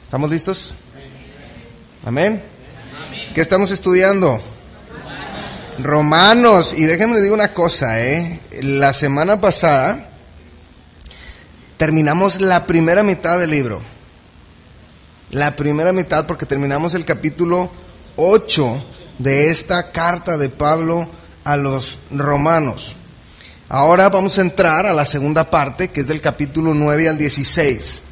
¿Estamos listos? Amén. ¿Qué estamos estudiando? Romanos. Y déjenme les digo una cosa, la semana pasada terminamos la primera mitad del libro. La primera mitad, porque terminamos el capítulo 8 de esta carta de Pablo a los romanos. Ahora vamos a entrar a la segunda parte, que es del capítulo 9 al 16.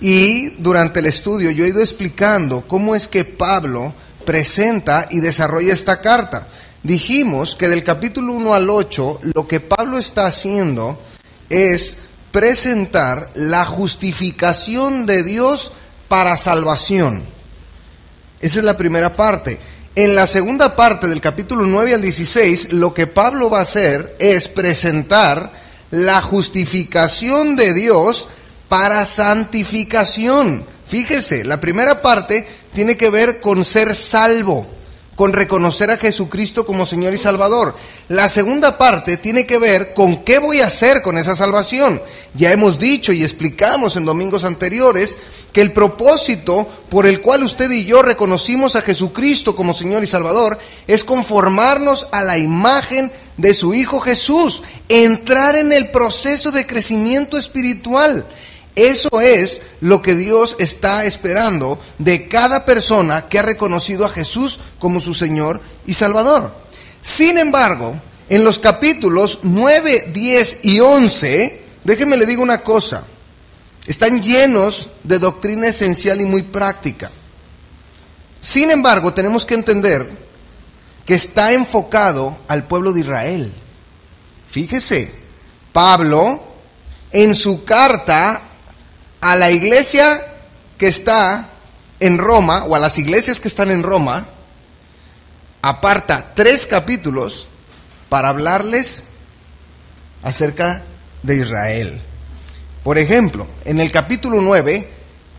Y durante el estudio yo he ido explicando cómo es que Pablo presenta y desarrolla esta carta. Dijimos que del capítulo 1 al 8 lo que Pablo está haciendo es presentar la justificación de Dios para salvación. Esa es la primera parte. En la segunda parte del capítulo 9 al 16, lo que Pablo va a hacer es presentar la justificación de Dios para santificación. Fíjese, la primera parte tiene que ver con ser salvo, con reconocer a Jesucristo como Señor y Salvador. La segunda parte tiene que ver con qué voy a hacer con esa salvación. Ya hemos dicho y explicamos en domingos anteriores que el propósito por el cual usted y yo reconocimos a Jesucristo como Señor y Salvador es conformarnos a la imagen de su Hijo Jesús, entrar en el proceso de crecimiento espiritual. Eso es lo que Dios está esperando de cada persona que ha reconocido a Jesús como su Señor y Salvador. Sin embargo, en los capítulos 9, 10 y 11, déjenme le digo una cosa, están llenos de doctrina esencial y muy práctica. Sin embargo, tenemos que entender que está enfocado al pueblo de Israel. Fíjese, Pablo en su carta a la iglesia que está en Roma, o a las iglesias que están en Roma, aparta 3 capítulos para hablarles acerca de Israel. Por ejemplo, en el capítulo 9,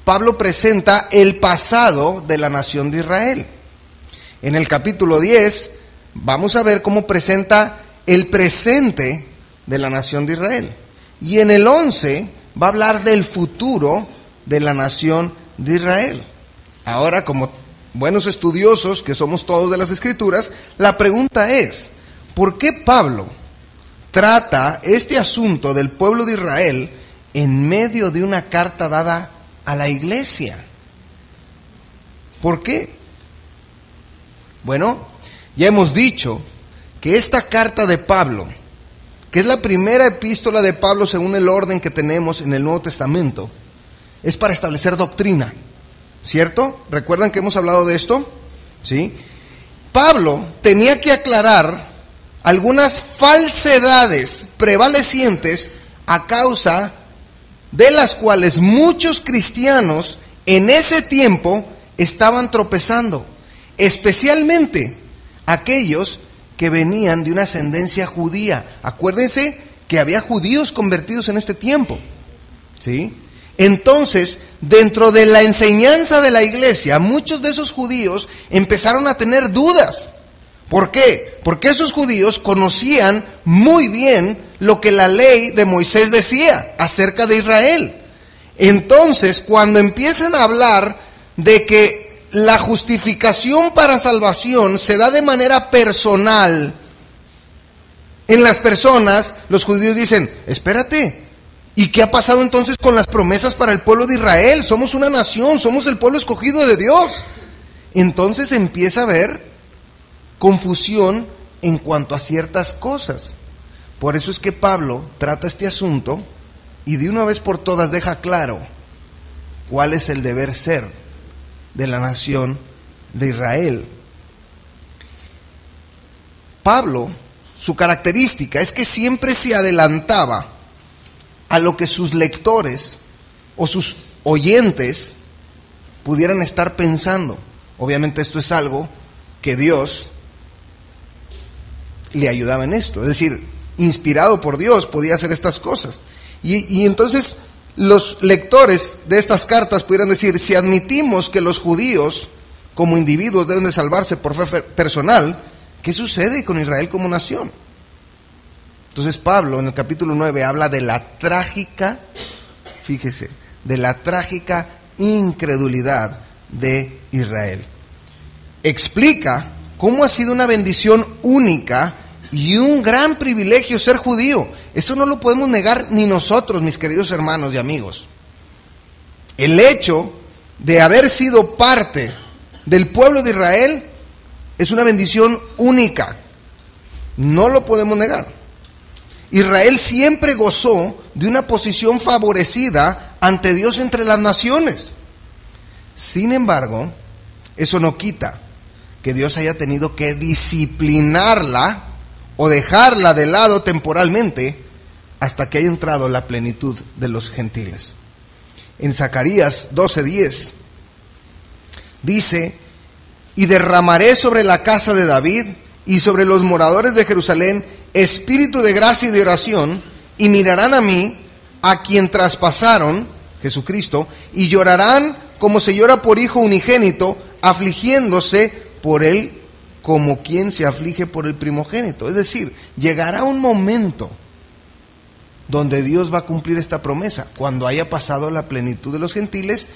Pablo presenta el pasado de la nación de Israel. En el capítulo 10, vamos a ver cómo presenta el presente de la nación de Israel. Y en el 11, va a hablar del futuro de la nación de Israel. Ahora, como buenos estudiosos que somos todos de las Escrituras, la pregunta es, ¿por qué Pablo trata este asunto del pueblo de Israel en medio de una carta dada a la iglesia? ¿Por qué? Bueno, ya hemos dicho que esta carta de Pablo, que es la primera epístola de Pablo según el orden que tenemos en el Nuevo Testamento, es para establecer doctrina, ¿cierto? ¿Recuerdan que hemos hablado de esto? ¿Sí? Pablo tenía que aclarar algunas falsedades prevalecientes a causa de las cuales muchos cristianos en ese tiempo estaban tropezando, especialmente aquellos que venían de una ascendencia judía. Acuérdense que había judíos convertidos en este tiempo, ¿sí? Entonces, dentro de la enseñanza de la iglesia, muchos de esos judíos empezaron a tener dudas. ¿Por qué? Porque esos judíos conocían muy bien lo que la ley de Moisés decía acerca de Israel. Entonces, cuando empiezan a hablar de que la justificación para salvación se da de manera personal en las personas, los judíos dicen, espérate, ¿y qué ha pasado entonces con las promesas para el pueblo de Israel? Somos una nación, somos el pueblo escogido de Dios. Entonces empieza a haber confusión en cuanto a ciertas cosas. Por eso es que Pablo trata este asunto y de una vez por todas deja claro cuál es el deber ser de la nación de Israel. Pablo, su característica es que siempre se adelantaba a lo que sus lectores o sus oyentes pudieran estar pensando. Obviamente esto es algo que Dios le ayudaba en esto, es decir, inspirado por Dios podía hacer estas cosas. Y entonces los lectores de estas cartas pudieran decir, si admitimos que los judíos como individuos deben de salvarse por fe personal, ¿qué sucede con Israel como nación? Entonces Pablo en el capítulo 9 habla de la trágica, fíjese, de la trágica incredulidad de Israel. Explica cómo ha sido una bendición única y un gran privilegio ser judío. Eso no lo podemos negar ni nosotros, mis queridos hermanos y amigos. El hecho de haber sido parte del pueblo de Israel es una bendición única. No lo podemos negar. Israel siempre gozó de una posición favorecida ante Dios entre las naciones. Sin embargo, eso no quita que Dios haya tenido que disciplinarla o dejarla de lado temporalmente hasta que haya entrado la plenitud de los gentiles. En Zacarías 12:10 dice: y derramaré sobre la casa de David y sobre los moradores de Jerusalén espíritu de gracia y de oración, y mirarán a mí, a quien traspasaron, Jesucristo, y llorarán como se llora por hijo unigénito, afligiéndose por él como quien se aflige por el primogénito. Es decir, llegará un momento donde Dios va a cumplir esta promesa. Cuando haya pasado la plenitud de los gentiles,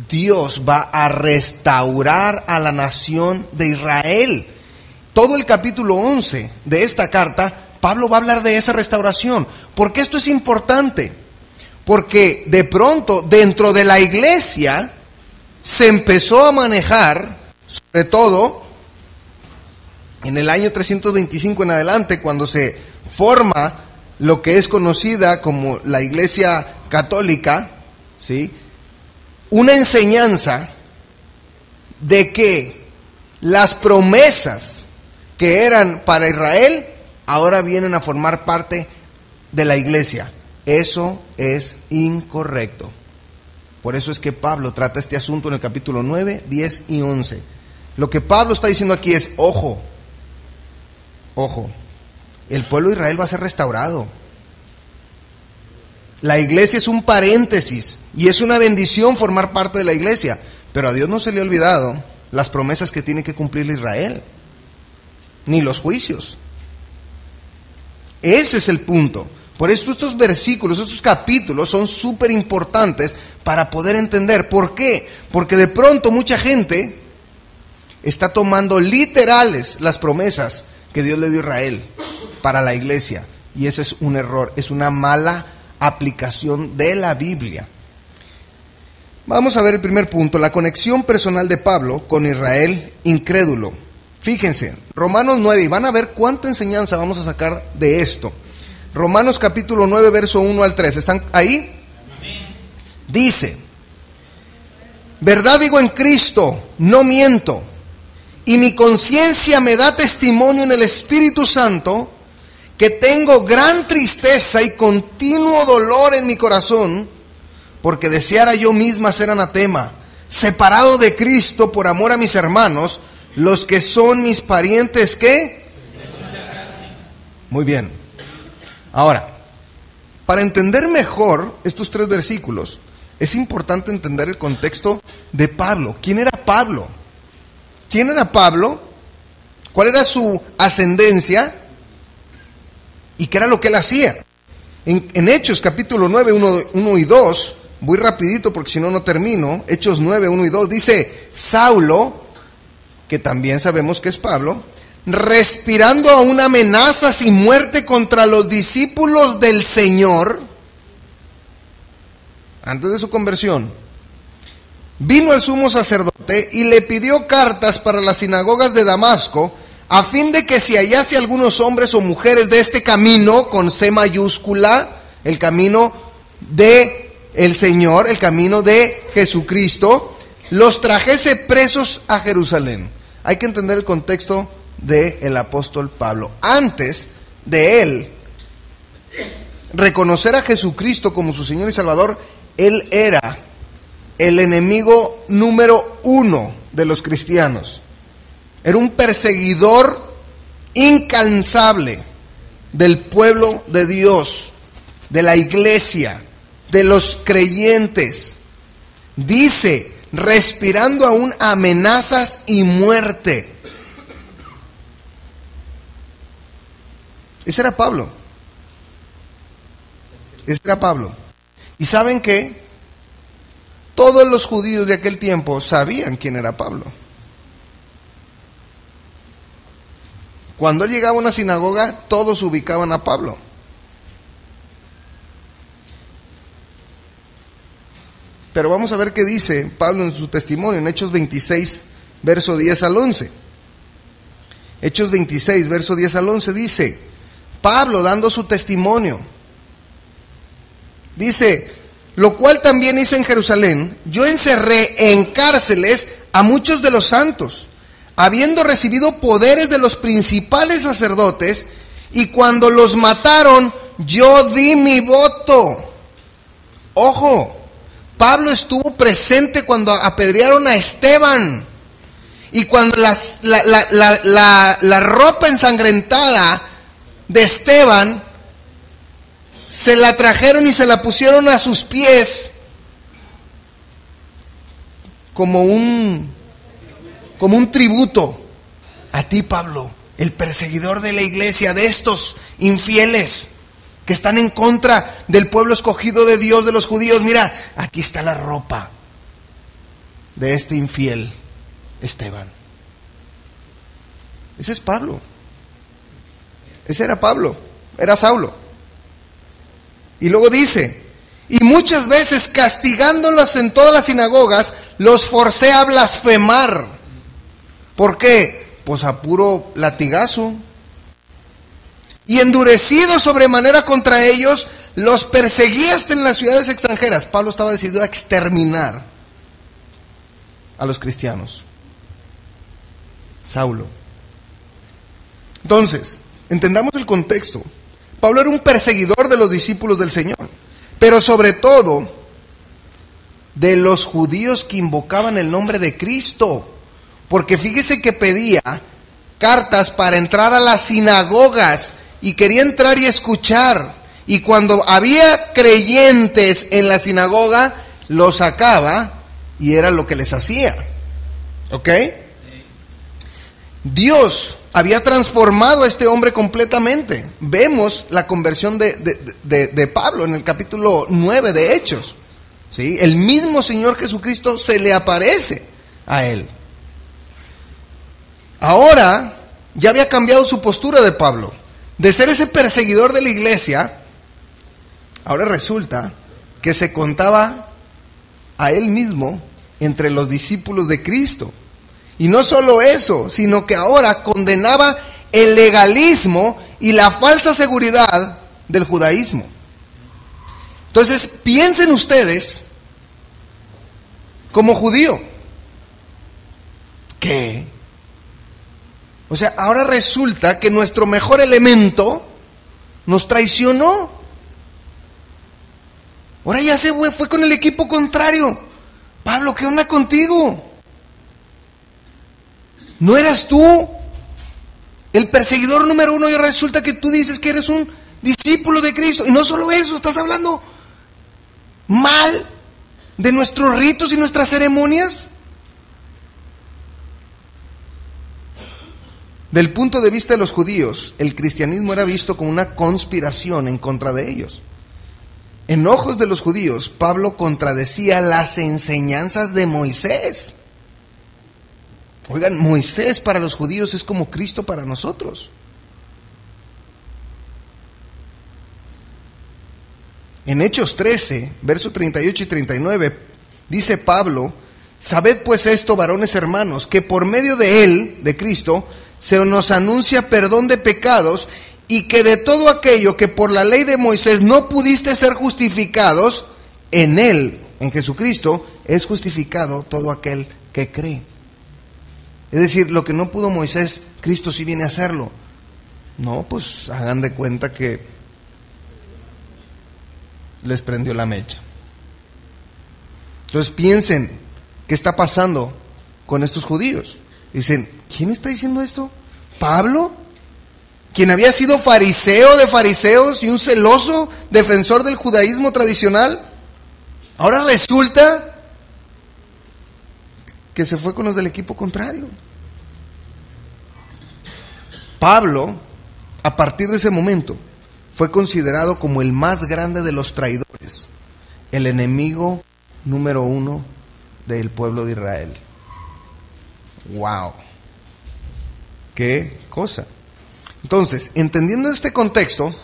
Dios va a restaurar a la nación de Israel. Todo el capítulo 11 de esta carta, Pablo va a hablar de esa restauración. ¿Por qué esto es importante? Porque de pronto dentro de la iglesia se empezó a manejar, sobre todo en el año 325 en adelante, cuando se forma lo que es conocida como la Iglesia Católica, ¿sí?, una enseñanza de que las promesas que eran para Israel ahora vienen a formar parte de la iglesia. Eso es incorrecto. Por eso es que Pablo trata este asunto en el capítulo 9, 10 y 11. Lo que Pablo está diciendo aquí es: ojo, el pueblo de Israel va a ser restaurado. La iglesia es un paréntesis y es una bendición formar parte de la iglesia, pero a Dios no se le ha olvidado las promesas que tiene que cumplir Israel, ni los juicios. Ese es el punto. Por eso estos versículos, estos capítulos son súper importantes para poder entender. ¿Por qué? Porque de pronto mucha gente está tomando literales las promesas que Dios le dio a Israel para la iglesia, y ese es un error, es una mala aplicación de la Biblia. Vamos a ver el primer punto: la conexión personal de Pablo con Israel incrédulo. Fíjense, Romanos 9, y van a ver cuánta enseñanza vamos a sacar de esto. Romanos capítulo 9, verso 1 al 3, ¿están ahí? Amén. Dice: verdad digo en Cristo, no miento, y mi conciencia me da testimonio en el Espíritu Santo, que tengo gran tristeza y continuo dolor en mi corazón, porque deseara yo misma ser anatema, separado de Cristo por amor a mis hermanos, los que son mis parientes, ¿qué? Muy bien. Ahora, para entender mejor estos tres versículos, es importante entender el contexto de Pablo. ¿Quién era Pablo? ¿Quién era Pablo? ¿Cuál era su ascendencia? ¿Y qué era lo que él hacía? En Hechos capítulo 9, 1 y 2, voy rapidito porque si no, no termino. Hechos 9, 1 y 2 dice: Saulo, que también sabemos que es Pablo, respirando aún amenazas y muerte contra los discípulos del Señor, antes de su conversión, vino al sumo sacerdote y le pidió cartas para las sinagogas de Damasco, a fin de que si hallase algunos hombres o mujeres de este camino, con C mayúscula, el camino de el Señor, el camino de Jesucristo, los trajese presos a Jerusalén. Hay que entender el contexto del apóstol Pablo. Antes de él reconocer a Jesucristo como su Señor y Salvador, él era el enemigo número 1 de los cristianos. Era un perseguidor incansable del pueblo de Dios, de la iglesia, de los creyentes. Dice: respirando aún amenazas y muerte. Ese era Pablo. Ese era Pablo. ¿Y saben qué? todos los judíos de aquel tiempo sabían quién era Pablo. Cuando él llegaba a una sinagoga, todos ubicaban a Pablo. Pero vamos a ver qué dice Pablo en su testimonio, en Hechos 26, verso 10 al 11. Hechos 26, verso 10 al 11 dice, Pablo dando su testimonio, dice, lo cual también hice en Jerusalén, yo encerré en cárceles a muchos de los santos, habiendo recibido poderes de los principales sacerdotes, y cuando los mataron, yo di mi voto. Ojo, Pablo estuvo presente cuando apedrearon a Esteban, y cuando la ropa ensangrentada de Esteban se la trajeron y se la pusieron a sus pies como un tributo a ti, Pablo, el perseguidor de la iglesia, de estos infieles que están en contra del pueblo escogido de Dios, de los judíos. Mira, aquí está la ropa de este infiel Esteban. Ese es Pablo. Ese era Pablo, era Saulo. Y luego dice, y muchas veces castigándolos en todas las sinagogas, los forcé a blasfemar. ¿Por qué? Pues a puro latigazo. Y endurecido sobremanera contra ellos, los perseguí hasta en las ciudades extranjeras. Pablo estaba decidido a exterminar a los cristianos. Saulo. Entonces, entendamos el contexto. Pablo era un perseguidor de los discípulos del Señor, pero sobre todo de los judíos que invocaban el nombre de Cristo. Porque fíjese que pedía cartas para entrar a las sinagogas y quería entrar y escuchar. Y cuando había creyentes en la sinagoga, los sacaba y era lo que les hacía. ¿Ok? Dios había transformado a este hombre completamente. Vemos la conversión de Pablo en el capítulo 9 de Hechos. ¿Sí? El mismo Señor Jesucristo se le aparece a él. Ahora ya había cambiado su postura de Pablo. De ser ese perseguidor de la iglesia, ahora resulta que se contaba a él mismo entre los discípulos de Cristo. Y no solo eso, sino que ahora condenaba el legalismo y la falsa seguridad del judaísmo. Entonces, piensen ustedes como judío. ¿Qué? O sea, ahora resulta que nuestro mejor elemento nos traicionó. Ahora ya se fue con el equipo contrario. Pablo, ¿qué onda contigo? ¿No eras tú el perseguidor número uno y resulta que tú dices que eres un discípulo de Cristo? Y no solo eso, estás hablando mal de nuestros ritos y nuestras ceremonias. Del punto de vista de los judíos, el cristianismo era visto como una conspiración en contra de ellos. En ojos de los judíos, Pablo contradecía las enseñanzas de Moisés. Oigan, Moisés para los judíos es como Cristo para nosotros. En Hechos 13, versos 38 y 39, dice Pablo, sabed pues esto, varones hermanos, que por medio de él, de Cristo, se nos anuncia perdón de pecados, y que de todo aquello que por la ley de Moisés no pudiste ser justificados, en él, en Jesucristo, es justificado todo aquel que cree. Es decir, lo que no pudo Moisés, Cristo sí viene a hacerlo. No, pues hagan de cuenta que les prendió la mecha. Entonces piensen, ¿qué está pasando con estos judíos? Dicen, ¿quién está diciendo esto? ¿Pablo? Quien había sido fariseo de fariseos y un celoso defensor del judaísmo tradicional. Ahora resulta que se fue con los del equipo contrario. Pablo, a partir de ese momento, fue considerado como el más grande de los traidores, el enemigo número uno del pueblo de Israel. ¡Wow! ¡Qué cosa! Entonces, entendiendo este contexto,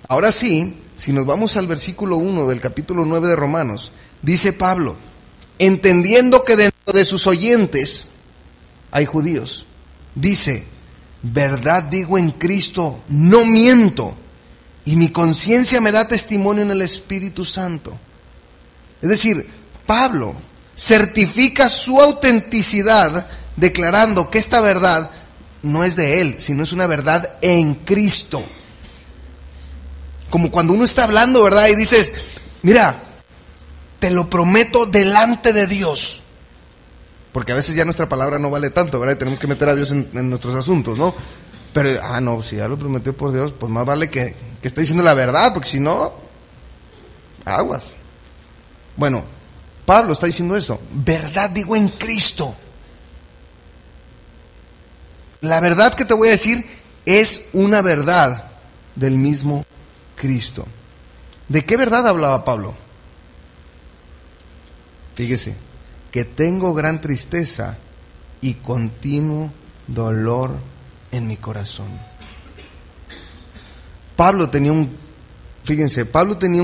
ahora sí, si nos vamos al versículo 1 del capítulo 9 de Romanos, dice Pablo, entendiendo que dentro de sus oyentes hay judíos, dice, verdad digo en Cristo, no miento, y mi conciencia me da testimonio en el Espíritu Santo. Es decir, Pablo certifica su autenticidad declarando que esta verdad no es de él, sino es una verdad en Cristo. Como cuando uno está hablando, ¿verdad? Y dices, mira, te lo prometo delante de Dios. Porque a veces ya nuestra palabra no vale tanto, ¿verdad? Y tenemos que meter a Dios en nuestros asuntos, ¿no? Pero, no, si ya lo prometió por Dios, pues más vale que esté diciendo la verdad, porque si no, aguas. Bueno, Pablo está diciendo eso. Verdad digo en Cristo. La verdad que te voy a decir es una verdad del mismo Cristo. ¿De qué verdad hablaba Pablo? Fíjese, que tengo gran tristeza y continuo dolor en mi corazón. Pablo tenía un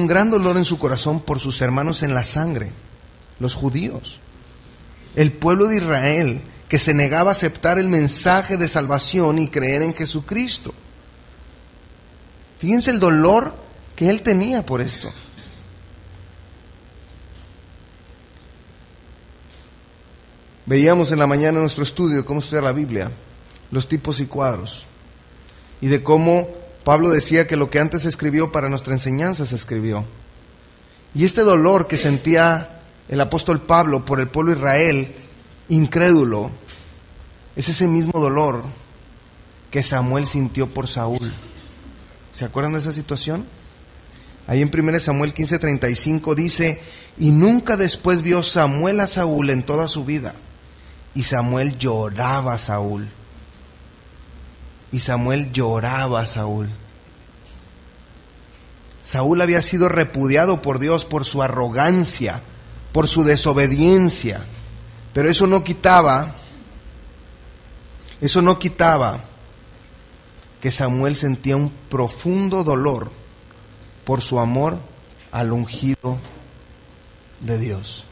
gran dolor en su corazón por sus hermanos en la sangre, los judíos, el pueblo de Israel, que se negaba a aceptar el mensaje de salvación y creer en Jesucristo. Fíjense el dolor que él tenía por esto. Veíamos en la mañana en nuestro estudio cómo estudiar la Biblia, los tipos y cuadros, y de cómo Pablo decía que lo que antes se escribió para nuestra enseñanza se escribió. Y este dolor que sentía el apóstol Pablo por el pueblo de Israel incrédulo, es ese mismo dolor que Samuel sintió por Saúl. ¿Se acuerdan de esa situación? Ahí en 1 Samuel 15:35 dice, y nunca después vio Samuel a Saúl en toda su vida. Y Samuel lloraba a Saúl. Y Samuel lloraba a Saúl. Saúl había sido repudiado por Dios por su arrogancia, por su desobediencia. Pero eso no quitaba que Samuel sentía un profundo dolor por su amor al ungido de Dios.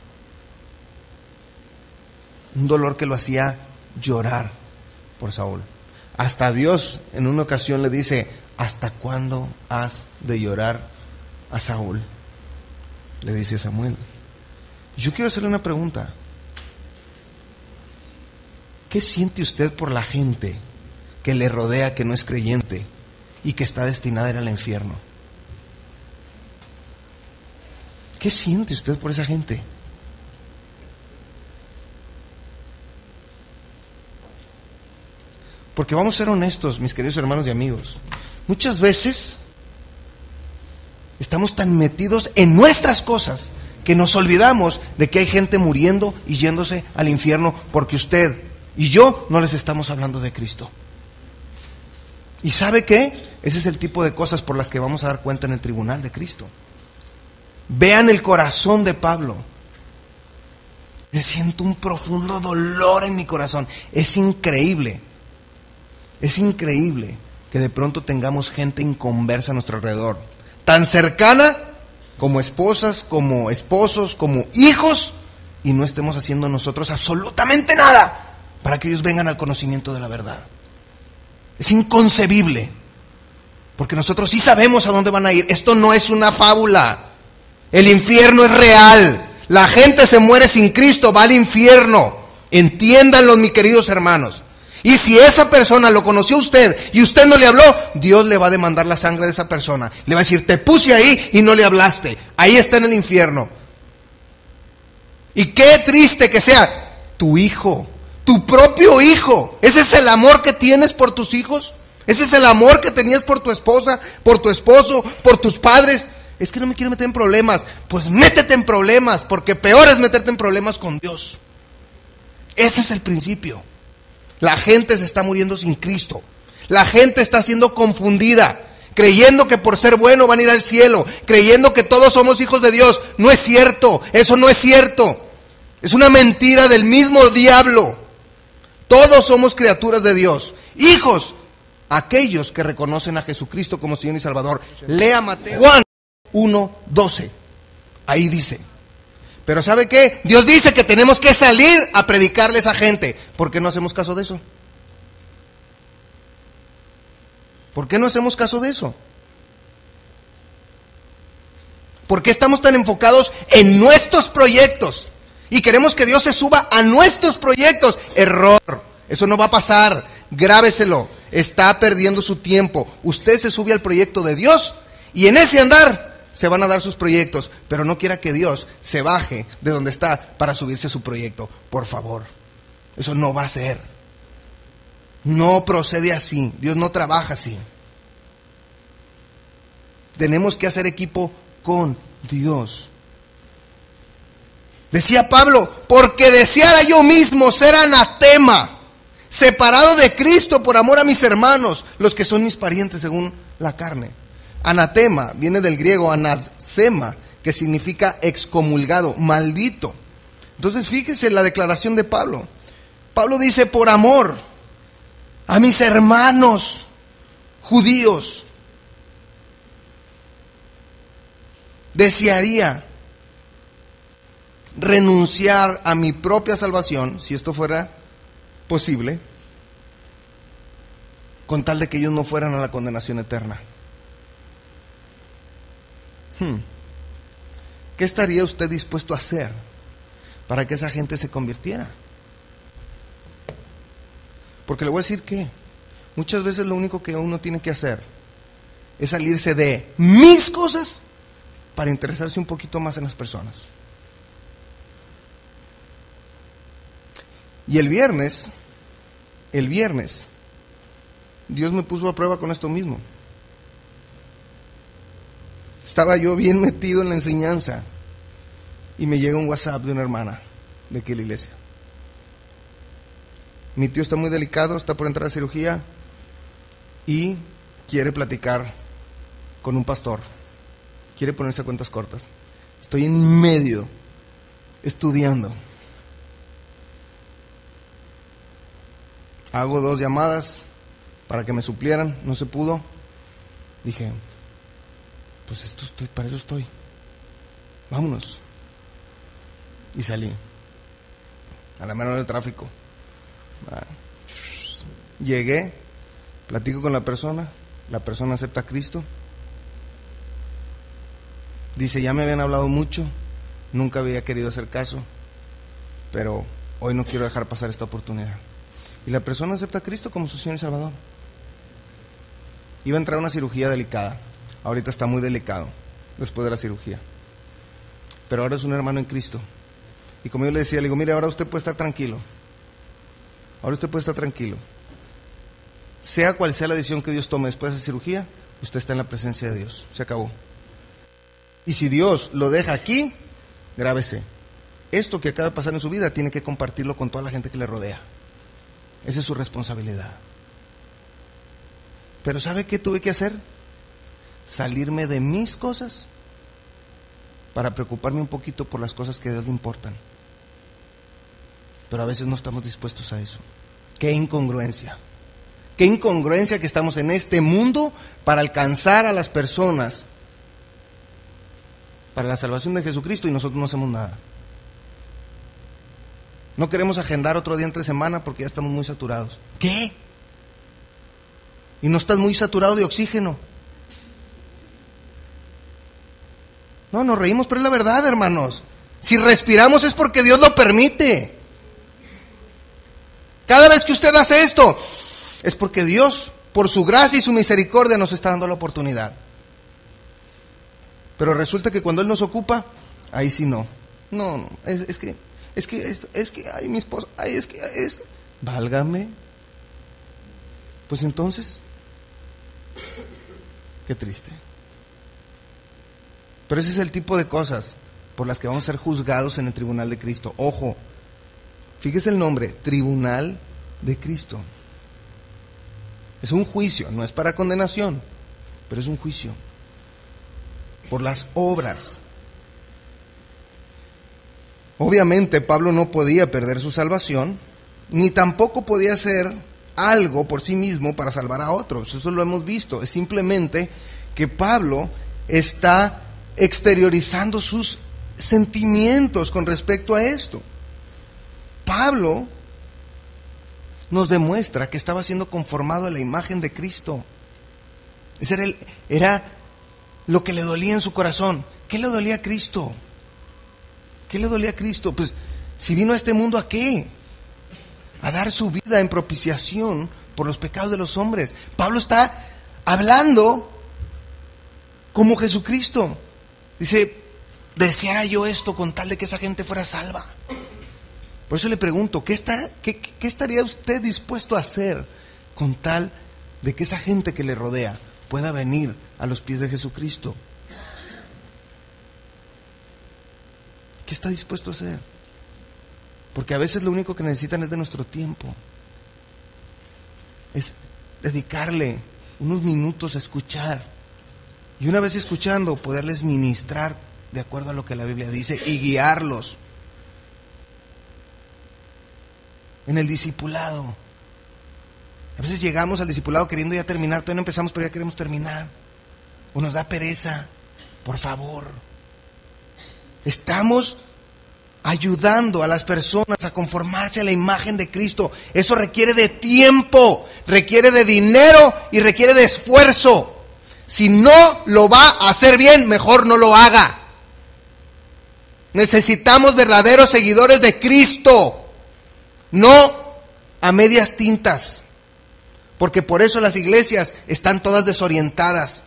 Un dolor que lo hacía llorar por Saúl. Hasta Dios en una ocasión le dice, ¿hasta cuándo has de llorar a Saúl? Le dice Samuel. Yo quiero hacerle una pregunta. ¿Qué siente usted por la gente que le rodea, que no es creyente y que está destinada a ir al infierno? ¿Qué siente usted por esa gente? Porque vamos a ser honestos, mis queridos hermanos y amigos. Muchas veces estamos tan metidos en nuestras cosas que nos olvidamos de que hay gente muriendo y yéndose al infierno porque usted y yo no les estamos hablando de Cristo. ¿Y sabe qué? Ese es el tipo de cosas por las que vamos a dar cuenta en el tribunal de Cristo. Vean el corazón de Pablo. Siento un profundo dolor en mi corazón. Es increíble que de pronto tengamos gente inconversa a nuestro alrededor, tan cercana como esposas, como esposos, como hijos, y no estemos haciendo nosotros absolutamente nada para que ellos vengan al conocimiento de la verdad. Es inconcebible, porque nosotros sí sabemos a dónde van a ir. Esto no es una fábula. El infierno es real. La gente se muere sin Cristo, va al infierno. Entiéndanlo, mis queridos hermanos. Y si esa persona lo conoció usted y usted no le habló, Dios le va a demandar la sangre de esa persona. Le va a decir, te puse ahí y no le hablaste. Ahí está en el infierno. Y qué triste que sea tu hijo, tu propio hijo. ¿Ese es el amor que tienes por tus hijos? ¿Ese es el amor que tenías por tu esposa, por tu esposo, por tus padres? Es que no me quiero meter en problemas. Pues métete en problemas, porque peor es meterte en problemas con Dios. Ese es el principio. La gente se está muriendo sin Cristo. La gente está siendo confundida. creyendo que por ser bueno van a ir al cielo, creyendo que todos somos hijos de Dios. No es cierto, eso no es cierto. Es una mentira del mismo diablo. Todos somos criaturas de Dios, hijos, aquellos que reconocen a Jesucristo como Señor y Salvador. Lea Mateo, Juan 1:12. Ahí dice. Pero ¿sabe qué? Dios dice que tenemos que salir a predicarle a esa gente. ¿Por qué no hacemos caso de eso? ¿Por qué no hacemos caso de eso? ¿Por qué estamos tan enfocados en nuestros proyectos? Y queremos que Dios se suba a nuestros proyectos. Error. Eso no va a pasar. Grábeselo. Está perdiendo su tiempo. Usted se sube al proyecto de Dios y en ese andar se van a dar sus proyectos. Pero no quiera que Dios se baje de donde está para subirse a su proyecto. Por favor. Eso no va a ser. No procede así. Dios no trabaja así. Tenemos que hacer equipo con Dios. Decía Pablo, porque deseara yo mismo ser anatema, separado de Cristo por amor a mis hermanos, los que son mis parientes según la carne. Anatema viene del griego anasema, que significa excomulgado, maldito. Entonces fíjese la declaración de Pablo. Pablo dice, por amor a mis hermanos judíos, desearía renunciar a mi propia salvación, si esto fuera posible, con tal de que ellos no fueran a la condenación eterna. ¿Qué estaría usted dispuesto a hacer para que esa gente se convirtiera? Porque le voy a decir que muchas veces lo único que uno tiene que hacer es salirse de mis cosas para interesarse un poquito más en las personas. Y el viernes, Dios me puso a prueba con esto mismo. Estaba yo bien metido en la enseñanza y me llega un WhatsApp de una hermana de aquí de la iglesia. Mi tío está muy delicado, está por entrar a cirugía y quiere platicar con un pastor. Quiere ponerse a cuentas cortas. Estoy en medio, estudiando. Hago 2 llamadas para que me suplieran, no se pudo. Dije, pues para eso estoy. Vámonos. Y salí. A la mano del tráfico. Llegué, platico con la persona acepta a Cristo. Dice, ya me habían hablado mucho, nunca había querido hacer caso, pero hoy no quiero dejar pasar esta oportunidad. Y la persona acepta a Cristo como su Señor y Salvador. Iba a entrar a una cirugía delicada. Ahorita está muy delicado después de la cirugía. Pero ahora es un hermano en Cristo. Y como yo le decía, le digo, mire, ahora usted puede estar tranquilo. Ahora usted puede estar tranquilo. Sea cual sea la decisión que Dios tome después de esa cirugía, usted está en la presencia de Dios. Se acabó. Y si Dios lo deja aquí, grábese. Esto que acaba de pasar en su vida tiene que compartirlo con toda la gente que le rodea. Esa es su responsabilidad. Pero ¿sabe qué tuve que hacer? Salirme de mis cosas para preocuparme un poquito por las cosas que a Dios le importan. Pero a veces no estamos dispuestos a eso. ¡Qué incongruencia! ¡Qué incongruencia que estamos en este mundo para alcanzar a las personas para la salvación de Jesucristo y nosotros no hacemos nada! No queremos agendar otro día entre semana porque ya estamos muy saturados. ¿Qué? Y no estás muy saturado de oxígeno. No, nos reímos, pero es la verdad, hermanos. Si respiramos es porque Dios lo permite. Cada vez que usted hace esto, es porque Dios, por su gracia y su misericordia, nos está dando la oportunidad. Pero resulta que cuando Él nos ocupa, ahí sí no. No, es que, ay, mi esposa, ay, es que, válgame. Pues entonces, qué triste. Pero ese es el tipo de cosas por las que vamos a ser juzgados en el tribunal de Cristo. Ojo, fíjese el nombre, tribunal de Cristo. Es un juicio, no es para condenación. pero es un juicio por las obras. Obviamente Pablo no podía perder su salvación, ni tampoco podía hacer algo por sí mismo para salvar a otros. Eso lo hemos visto. Es simplemente que Pablo está exteriorizando sus sentimientos con respecto a esto. Pablo nos demuestra que estaba siendo conformado a la imagen de Cristo. Ese era lo que le dolía en su corazón. ¿Qué le dolía a Cristo? ¿Qué le dolía a Cristo? Pues si vino a este mundo, ¿a qué? A dar su vida en propiciación por los pecados de los hombres. Pablo está hablando como Jesucristo. Dice, deseara yo esto con tal de que esa gente fuera salva. Por eso le pregunto, ¿qué estaría usted dispuesto a hacer con tal de que esa gente que le rodea pueda venir a los pies de Jesucristo? ¿Qué está dispuesto a hacer? Porque a veces lo único que necesitan es de nuestro tiempo. Es dedicarle unos minutos a escuchar. Y una vez escuchando, poderles ministrar de acuerdo a lo que la Biblia dice y guiarlos en el discipulado. A veces llegamos al discipulado queriendo ya terminar, todavía no empezamos, pero ya queremos terminar. O nos da pereza. Por favor. Estamos ayudando a las personas a conformarse a la imagen de Cristo. Eso requiere de tiempo, requiere de dinero y requiere de esfuerzo. Si no lo va a hacer bien, mejor no lo haga. Necesitamos verdaderos seguidores de Cristo, no a medias tintas. Porque por eso las iglesias están todas desorientadas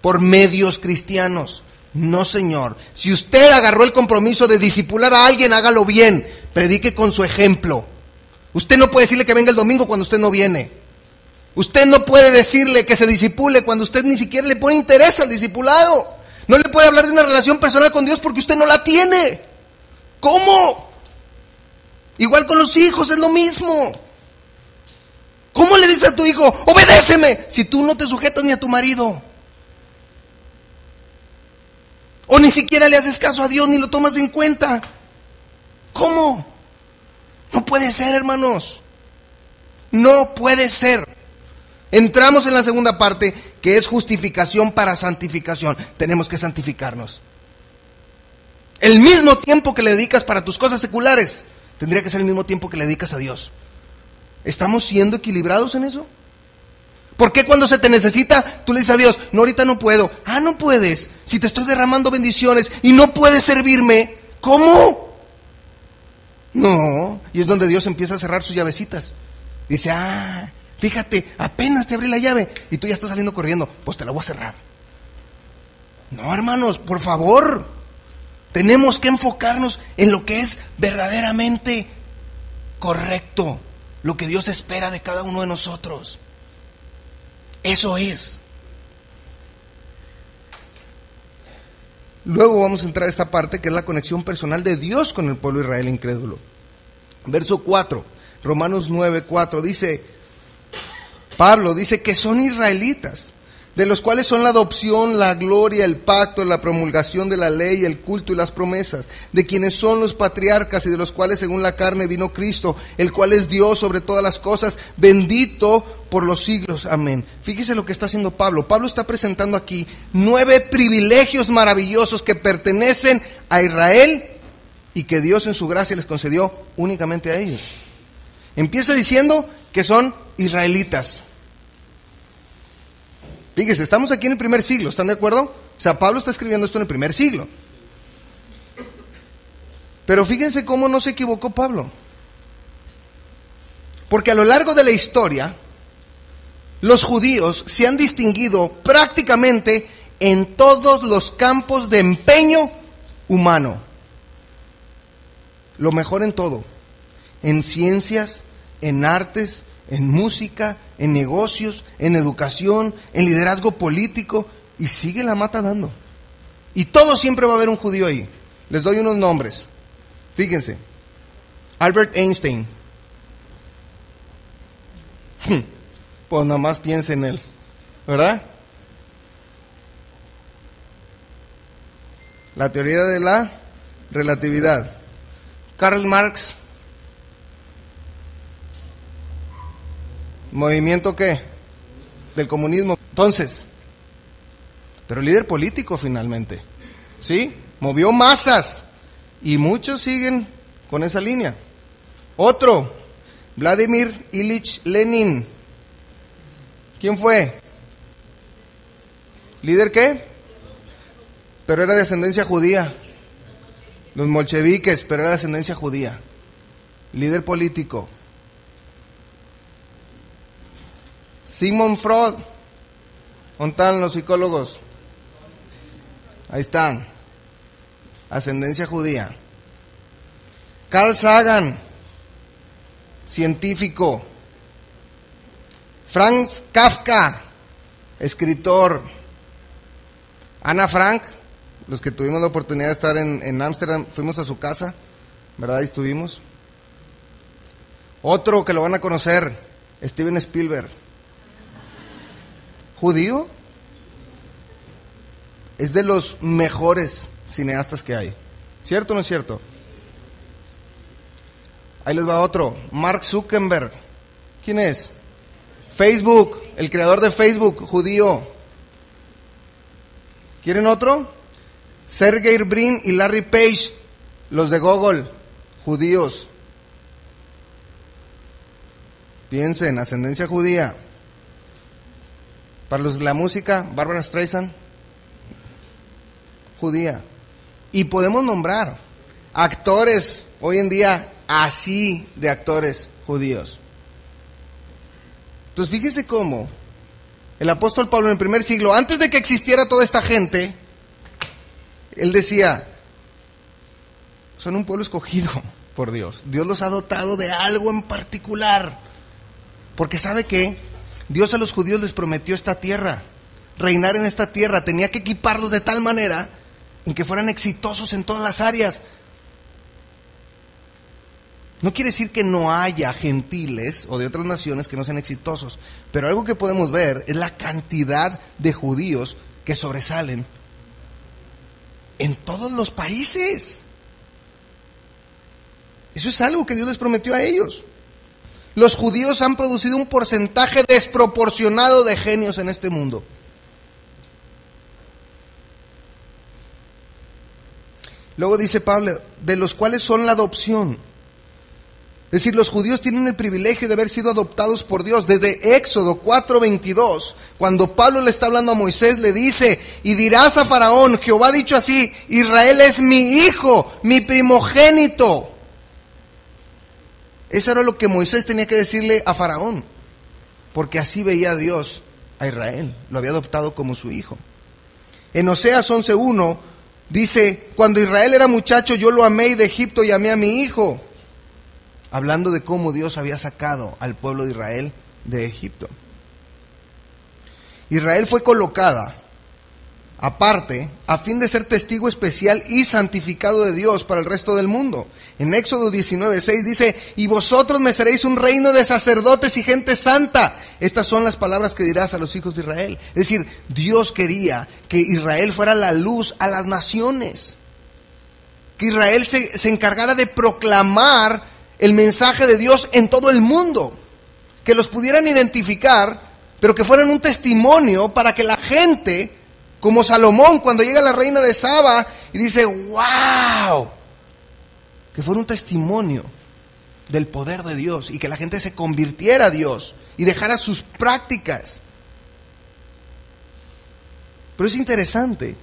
por medios cristianos. No, señor. Si usted agarró el compromiso de discipular a alguien, hágalo bien. Predique con su ejemplo. Usted no puede decirle que venga el domingo cuando usted no viene. Usted no puede decirle que se discipule cuando usted ni siquiera le pone interés al discipulado. No le puede hablar de una relación personal con Dios porque usted no la tiene. ¿Cómo? Igual con los hijos, es lo mismo. ¿Cómo le dices a tu hijo, obedéceme, si tú no te sujetas ni a tu marido? O ni siquiera le haces caso a Dios, ni lo tomas en cuenta. ¿Cómo? No puede ser, hermanos. No puede ser. Entramos en la segunda parte, que es justificación para santificación. Tenemos que santificarnos. El mismo tiempo que le dedicas para tus cosas seculares, tendría que ser el mismo tiempo que le dedicas a Dios. ¿Estamos siendo equilibrados en eso? ¿Por qué cuando se te necesita, tú le dices a Dios, no, ahorita no puedo? Ah, no puedes. Si te estoy derramando bendiciones y no puedes servirme, ¿cómo? No. Y es donde Dios empieza a cerrar sus llavecitas. Dice, fíjate, apenas te abrí la llave y tú ya estás saliendo corriendo. Pues te la voy a cerrar. No, hermanos, por favor. Tenemos que enfocarnos en lo que es verdaderamente correcto. Lo que Dios espera de cada uno de nosotros. Eso es. Luego vamos a entrar a esta parte que es la conexión personal de Dios con el pueblo de Israel incrédulo. Verso 4, Romanos 9:4 dice, Pablo dice que son israelitas, de los cuales son la adopción, la gloria, el pacto, la promulgación de la ley, el culto y las promesas, de quienes son los patriarcas y de los cuales según la carne vino Cristo, el cual es Dios sobre todas las cosas, bendito por los siglos. Amén. Fíjese lo que está haciendo Pablo. Pablo está presentando aquí 9 privilegios maravillosos que pertenecen a Israel y que Dios en su gracia les concedió únicamente a ellos. Empieza diciendo que son israelitas. Fíjese, estamos aquí en el primer siglo, ¿están de acuerdo? O sea, Pablo está escribiendo esto en el primer siglo. Pero fíjense cómo no se equivocó Pablo. Porque a lo largo de la historia, los judíos se han distinguido prácticamente en todos los campos de empeño humano. Lo mejor en todo. En ciencias, en artes, en música, en negocios, en educación, en liderazgo político, y sigue la mata dando. Y todo siempre va a haber un judío ahí. Les doy unos nombres. Fíjense. Albert Einstein. Pues nada más piensa en él, ¿verdad? La teoría de la relatividad. Karl Marx. ¿Movimiento qué? Del comunismo. Entonces, pero líder político finalmente, ¿sí? Movió masas y muchos siguen con esa línea. Otro, Vladimir Ilich Lenin. ¿Quién fue? ¿Líder qué? Pero era de ascendencia judía. Los bolcheviques, pero era de ascendencia judía. Líder político. Sigmund Freud. ¿Dónde están los psicólogos? Ahí están. Ascendencia judía. Carl Sagan, científico. Franz Kafka, escritor. Ana Frank, los que tuvimos la oportunidad de estar en Ámsterdam, fuimos a su casa, ¿verdad? Y estuvimos. Otro que lo van a conocer, Steven Spielberg. ¿Judío? Es de los mejores cineastas que hay. ¿Cierto o no es cierto? Ahí les va otro. Mark Zuckerberg. ¿Quién es? Facebook, el creador de Facebook, judío. ¿Quieren otro? Sergey Brin y Larry Page, los de Google, judíos. Piensen, ascendencia judía. Para los de la música, Barbara Streisand, judía. Y podemos nombrar actores hoy en día así de actores judíos. Entonces fíjese cómo el apóstol Pablo en el primer siglo, antes de que existiera toda esta gente, él decía, son un pueblo escogido por Dios. Dios los ha dotado de algo en particular. Porque sabe que Dios a los judíos les prometió esta tierra, reinar en esta tierra. Tenía que equiparlos de tal manera en que fueran exitosos en todas las áreas. No quiere decir que no haya gentiles o de otras naciones que no sean exitosos, pero algo que podemos ver es la cantidad de judíos que sobresalen en todos los países. Eso es algo que Dios les prometió a ellos. Los judíos han producido un porcentaje desproporcionado de genios en este mundo. Luego dice Pablo, de los cuales son la adopción. Es decir, los judíos tienen el privilegio de haber sido adoptados por Dios. Desde Éxodo 4:22, cuando Pablo le está hablando a Moisés, le dice, y dirás a Faraón, Jehová ha dicho así, Israel es mi hijo, mi primogénito. Eso era lo que Moisés tenía que decirle a Faraón, porque así veía a Dios a Israel, lo había adoptado como su hijo. En Oseas 11:1 dice, cuando Israel era muchacho yo lo amé y de Egipto llamé a mi hijo. Hablando de cómo Dios había sacado al pueblo de Israel de Egipto. Israel fue colocada aparte a fin de ser testigo especial y santificado de Dios para el resto del mundo. En Éxodo 19:6 dice, y vosotros me seréis un reino de sacerdotes y gente santa. Estas son las palabras que dirás a los hijos de Israel. Es decir, Dios quería que Israel fuera la luz a las naciones. Que Israel se encargara de proclamar el mensaje de Dios en todo el mundo. Que los pudieran identificar, pero que fueran un testimonio para que la gente, como Salomón, cuando llega la reina de Saba y dice, wow, que fuera un testimonio del poder de Dios y que la gente se convirtiera a Dios y dejara sus prácticas. Pero es interesante,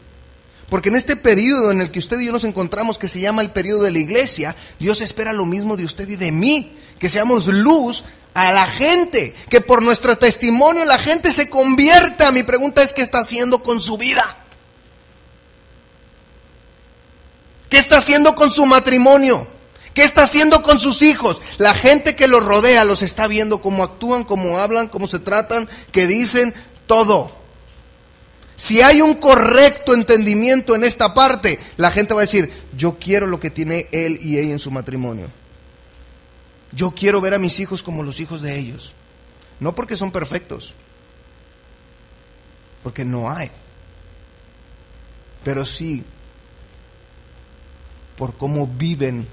porque en este periodo en el que usted y yo nos encontramos, que se llama el periodo de la iglesia, Dios espera lo mismo de usted y de mí, que seamos luz a la gente, que por nuestro testimonio la gente se convierta. Mi pregunta es, ¿qué está haciendo con su vida? ¿Qué está haciendo con su matrimonio? ¿Qué está haciendo con sus hijos? La gente que los rodea los está viendo, cómo actúan, cómo hablan, cómo se tratan, qué dicen, todo. Si hay un correcto entendimiento en esta parte, la gente va a decir, yo quiero lo que tiene él y ella en su matrimonio. Yo quiero ver a mis hijos como los hijos de ellos. No porque son perfectos, porque no hay. Pero sí por cómo viven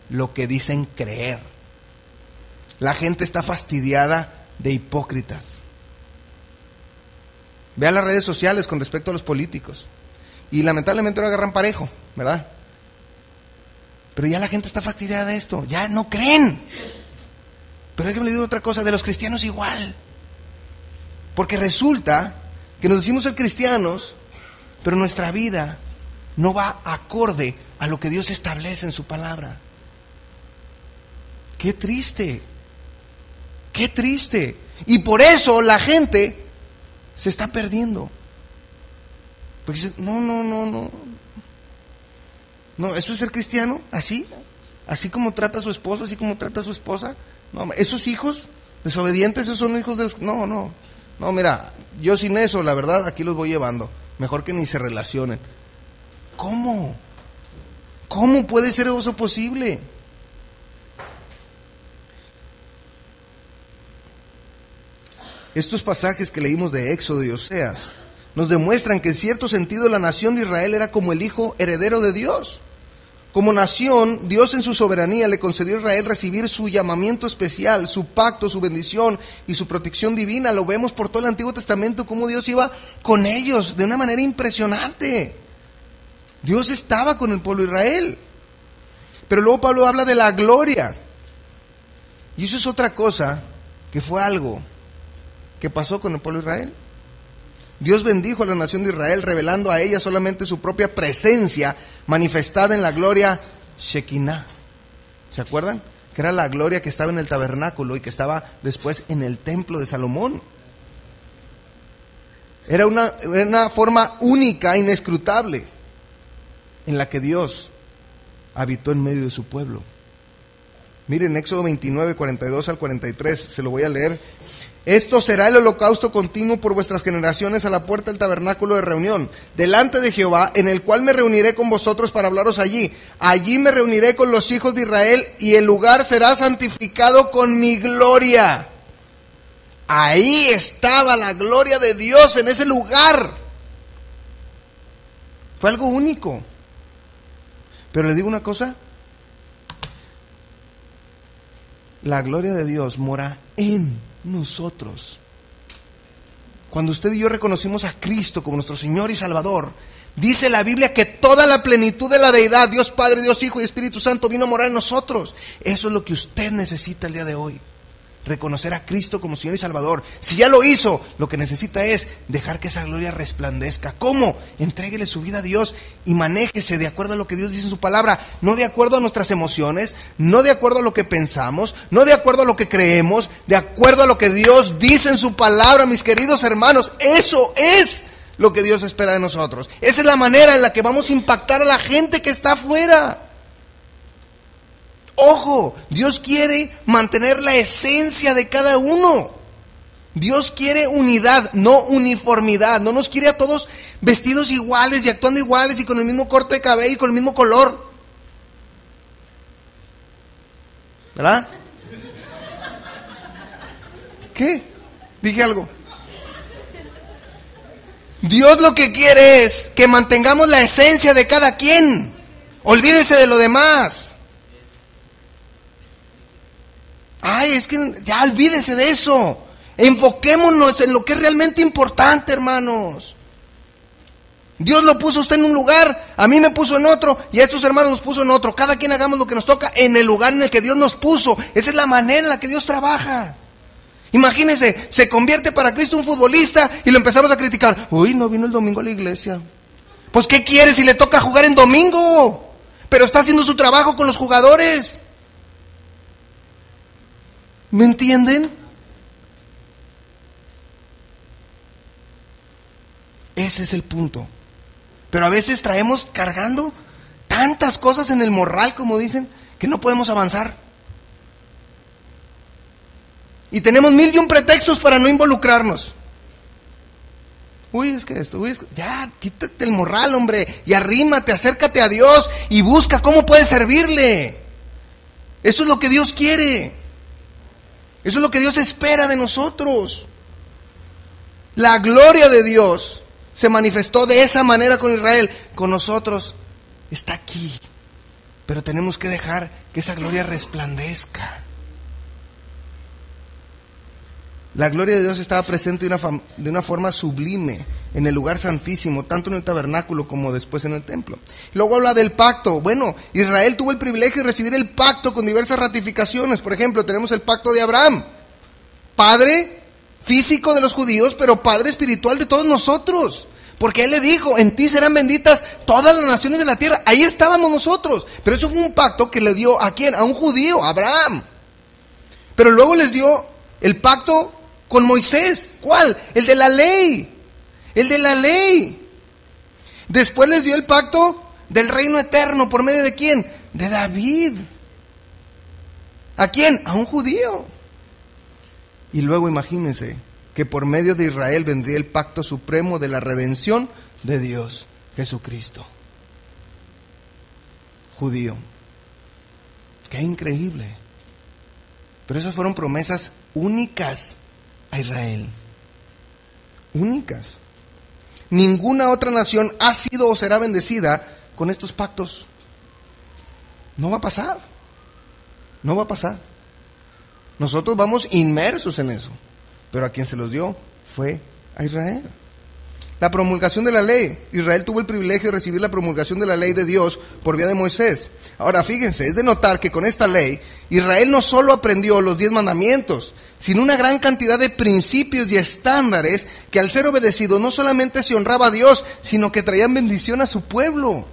lo que dicen creer. La gente está fastidiada de hipócritas. Vea las redes sociales con respecto a los políticos. Y lamentablemente lo agarran parejo, ¿verdad? Pero ya la gente está fastidiada de esto. Ya no creen. Pero déjenme decir otra cosa, de los cristianos igual. Porque resulta que nos decimos ser cristianos, pero nuestra vida no va acorde a lo que Dios establece en su palabra. ¡Qué triste! ¡Qué triste! Y por eso la gente se está perdiendo. Porque dice, no, ¿eso es ser cristiano? ¿Así? ¿Así como trata a su esposo? ¿Así como trata a su esposa? No, esos hijos desobedientes, esos son hijos de los... No, mira, yo sin eso, la verdad, aquí los voy llevando. Mejor que ni se relacionen. ¿Cómo? ¿Cómo puede ser eso posible? Estos pasajes que leímos de Éxodo y Oseas nos demuestran que en cierto sentido la nación de Israel era como el hijo heredero de Dios. Como nación, Dios en su soberanía le concedió a Israel recibir su llamamiento especial, su pacto, su bendición y su protección divina. Lo vemos por todo el Antiguo Testamento, cómo Dios iba con ellos de una manera impresionante. Dios estaba con el pueblo de Israel. Pero luego Pablo habla de la gloria. Y eso es otra cosa, que fue algo que pasó con el pueblo de Israel. Dios bendijo a la nación de Israel, revelando a ella solamente su propia presencia manifestada en la gloria Shekinah. ¿Se acuerdan? Que era la gloria que estaba en el tabernáculo y que estaba después en el templo de Salomón. Era una forma única, inescrutable, en la que Dios habitó en medio de su pueblo. Miren, Éxodo 29, 42 al 43, se lo voy a leer. Esto será el holocausto continuo por vuestras generaciones a la puerta del tabernáculo de reunión, delante de Jehová, en el cual me reuniré con vosotros para hablaros allí. Allí me reuniré con los hijos de Israel y el lugar será santificado con mi gloria. Ahí estaba la gloria de Dios, en ese lugar. Fue algo único. Pero le digo una cosa, la gloria de Dios mora en nosotros. Cuando usted y yo reconocimos a Cristo como nuestro Señor y Salvador, dice la Biblia que toda la plenitud de la deidad, Dios Padre, Dios Hijo y Espíritu Santo, vino a morar en nosotros. Eso es lo que usted necesita el día de hoy. Reconocer a Cristo como Señor y Salvador. Si ya lo hizo, lo que necesita es dejar que esa gloria resplandezca. ¿Cómo? Entréguele su vida a Dios y manéjese de acuerdo a lo que Dios dice en su palabra, no de acuerdo a nuestras emociones, no de acuerdo a lo que pensamos, no de acuerdo a lo que creemos, de acuerdo a lo que Dios dice en su palabra, mis queridos hermanos. Eso es lo que Dios espera de nosotros. Esa es la manera en la que vamos a impactar a la gente que está afuera. Ojo, Dios quiere mantener la esencia de cada uno. Dios quiere unidad, no uniformidad. No nos quiere a todos vestidos iguales y actuando iguales y con el mismo corte de cabello y con el mismo color. ¿Verdad? ¿Qué? Dije algo. Dios lo que quiere es que mantengamos la esencia de cada quien. Olvídese de lo demás. Ay, es que ya olvídese de eso. Enfoquémonos en lo que es realmente importante, hermanos. Dios lo puso a usted en un lugar, a mí me puso en otro y a estos hermanos nos puso en otro. Cada quien hagamos lo que nos toca en el lugar en el que Dios nos puso. Esa es la manera en la que Dios trabaja. Imagínense, se convierte para Cristo un futbolista y lo empezamos a criticar. Uy, no vino el domingo a la iglesia. Pues ¿qué quiere si le toca jugar en domingo? Pero está haciendo su trabajo con los jugadores. ¿Me entienden? Ese es el punto. Pero a veces traemos cargando tantas cosas en el morral, como dicen, que no podemos avanzar. Y tenemos 1001 pretextos para no involucrarnos. Uy, es que esto, ya, quítate el morral, hombre, y arrímate, acércate a Dios y busca cómo puedes servirle. Eso es lo que Dios quiere. Eso es lo que Dios espera de nosotros. La gloria de Dios se manifestó de esa manera con Israel. Con nosotros está aquí. pero tenemos que dejar que esa gloria resplandezca. La gloria de Dios estaba presente de una forma sublime en el lugar santísimo, tanto en el tabernáculo como después en el templo. Luego habla del pacto. Bueno, Israel tuvo el privilegio de recibir el pacto con diversas ratificaciones. Por ejemplo, tenemos el pacto de Abraham, padre físico de los judíos, pero padre espiritual de todos nosotros. Porque él le dijo, en ti serán benditas todas las naciones de la tierra. Ahí estábamos nosotros. Pero eso fue un pacto que le dio, ¿a quién? A un judío, a Abraham. Pero luego les dio el pacto con Moisés. ¿Cuál? El de la ley. El de la ley. Después les dio el pacto del reino eterno. ¿Por medio de quién? De David. ¿A quién? A un judío. Y luego imagínense que por medio de Israel vendría el pacto supremo de la redención de Dios, Jesucristo. Judío. Qué increíble. Pero esas fueron promesas únicas a Israel. Únicas. Ninguna otra nación ha sido o será bendecida con estos pactos. No va a pasar. No va a pasar. Nosotros vamos inmersos en eso. Pero a quien se los dio fue a Israel. La promulgación de la ley. Israel tuvo el privilegio de recibir la promulgación de la ley de Dios por vía de Moisés. Ahora fíjense, es de notar que con esta ley Israel no solo aprendió los 10 mandamientos, sino una gran cantidad de principios y estándares que al ser obedecidos no solamente se honraba a Dios, sino que traían bendición a su pueblo.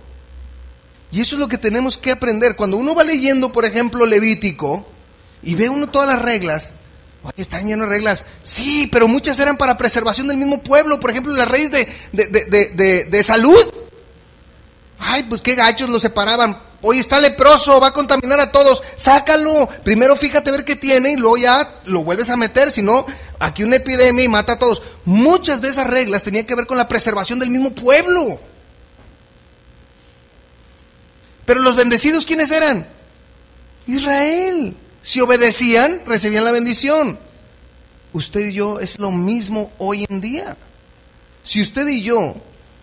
Y eso es lo que tenemos que aprender. Cuando uno va leyendo, por ejemplo, Levítico, y ve uno todas las reglas, oye, están llenas de reglas. Sí, pero muchas eran para preservación del mismo pueblo. Por ejemplo, las leyes de salud. Ay, pues qué gachos lo separaban. Oye, está leproso, va a contaminar a todos. Sácalo. Primero fíjate a ver qué tiene y luego ya lo vuelves a meter. Si no, aquí una epidemia y mata a todos. Muchas de esas reglas tenían que ver con la preservación del mismo pueblo. Pero los bendecidos, ¿quiénes eran? Israel. Si obedecían, recibían la bendición. Usted y yo es lo mismo hoy en día. Si usted y yo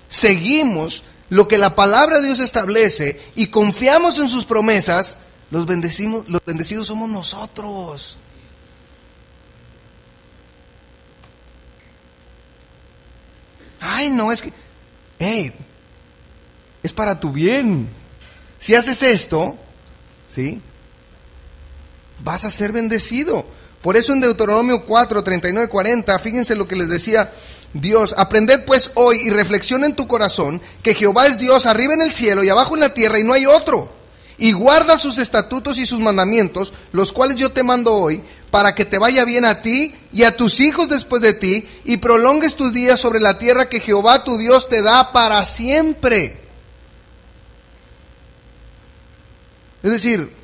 seguimos lo que la palabra de Dios establece y confiamos en sus promesas, los bendecidos somos nosotros. Ay, no, es que, es para tu bien. Si haces esto, ¿sí?, vas a ser bendecido. Por eso en Deuteronomio 4, 39, 40, fíjense lo que les decía Dios: aprended pues hoy y reflexiona en tu corazón que Jehová es Dios arriba en el cielo y abajo en la tierra y no hay otro. Y guarda sus estatutos y sus mandamientos, los cuales yo te mando hoy, para que te vaya bien a ti y a tus hijos después de ti, y prolongues tus días sobre la tierra que Jehová tu Dios te da para siempre. Es decir,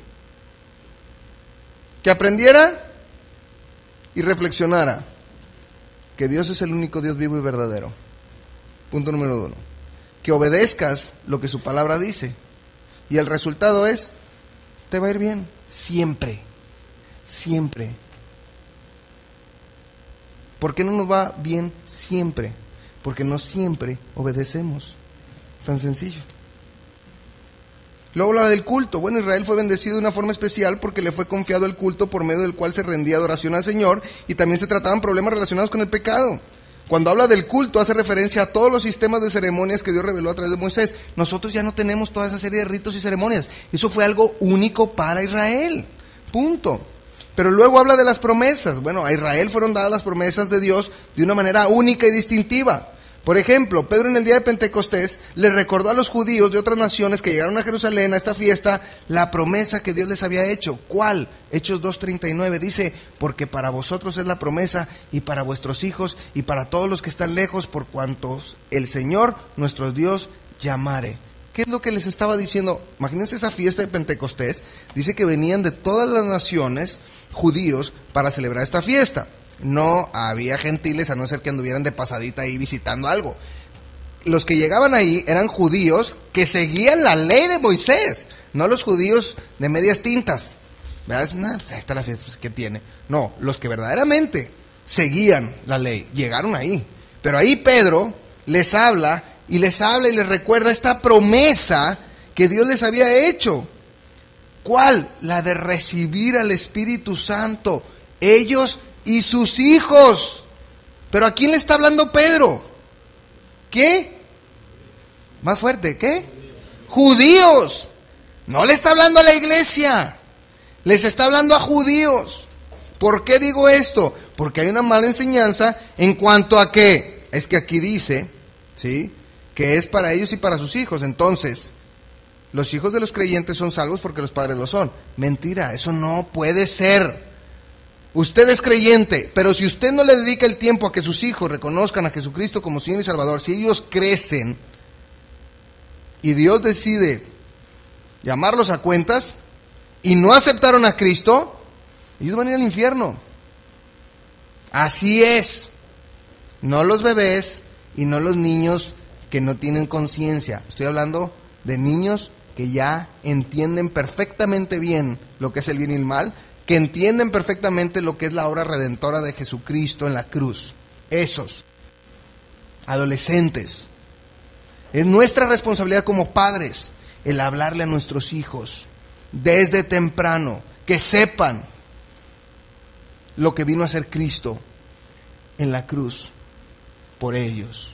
que aprendiera y reflexionara que Dios es el único Dios vivo y verdadero. Punto número 1. Que obedezcas lo que su palabra dice. Y el resultado es, te va a ir bien. Siempre. Siempre. ¿Por qué no nos va bien siempre? Porque no siempre obedecemos. Tan sencillo. Luego habla del culto. Bueno, Israel fue bendecido de una forma especial porque le fue confiado el culto por medio del cual se rendía adoración al Señor, y también se trataban problemas relacionados con el pecado. Cuando habla del culto hace referencia a todos los sistemas de ceremonias que Dios reveló a través de Moisés. Nosotros ya no tenemos toda esa serie de ritos y ceremonias. Eso fue algo único para Israel. Punto. Pero luego habla de las promesas. Bueno, a Israel fueron dadas las promesas de Dios de una manera única y distintiva. Por ejemplo, Pedro en el día de Pentecostés le recordó a los judíos de otras naciones que llegaron a Jerusalén a esta fiesta la promesa que Dios les había hecho. ¿Cuál? Hechos 2:39 dice: porque para vosotros es la promesa, y para vuestros hijos, y para todos los que están lejos, por cuantos el Señor nuestro Dios llamare. ¿Qué es lo que les estaba diciendo? Imagínense esa fiesta de Pentecostés. Dice que venían de todas las naciones judíos para celebrar esta fiesta. No había gentiles, a no ser que anduvieran de pasadita ahí visitando algo. Los que llegaban ahí eran judíos que seguían la ley de Moisés, no los judíos de medias tintas. ¿Verdad? No, pues ahí está la fiesta, pues, ¿qué tiene? No, los que verdaderamente seguían la ley, llegaron ahí. Pero ahí Pedro les habla y les recuerda esta promesa que Dios les había hecho. ¿Cuál? La de recibir al Espíritu Santo, ellos y sus hijos. ¿Pero a quién le está hablando Pedro? ¿Qué? Más fuerte, ¿qué? Judíos. No le está hablando a la iglesia, les está hablando a judíos. ¿Por qué digo esto? Porque hay una mala enseñanza en cuanto a que, es que aquí dice, ¿sí?, que es para ellos y para sus hijos. Entonces, los hijos de los creyentes son salvos porque los padres lo son. Mentira, eso no puede ser. Usted es creyente, pero si usted no le dedica el tiempo a que sus hijos reconozcan a Jesucristo como Señor y Salvador, si ellos crecen y Dios decide llamarlos a cuentas y no aceptaron a Cristo, ellos van a ir al infierno. Así es. No los bebés y no los niños que no tienen conciencia. Estoy hablando de niños que ya entienden perfectamente bien lo que es el bien y el mal, que entienden perfectamente lo que es la obra redentora de Jesucristo en la cruz. Esos adolescentes. Es nuestra responsabilidad como padres el hablarle a nuestros hijos desde temprano, que sepan lo que vino a hacer Cristo en la cruz por ellos.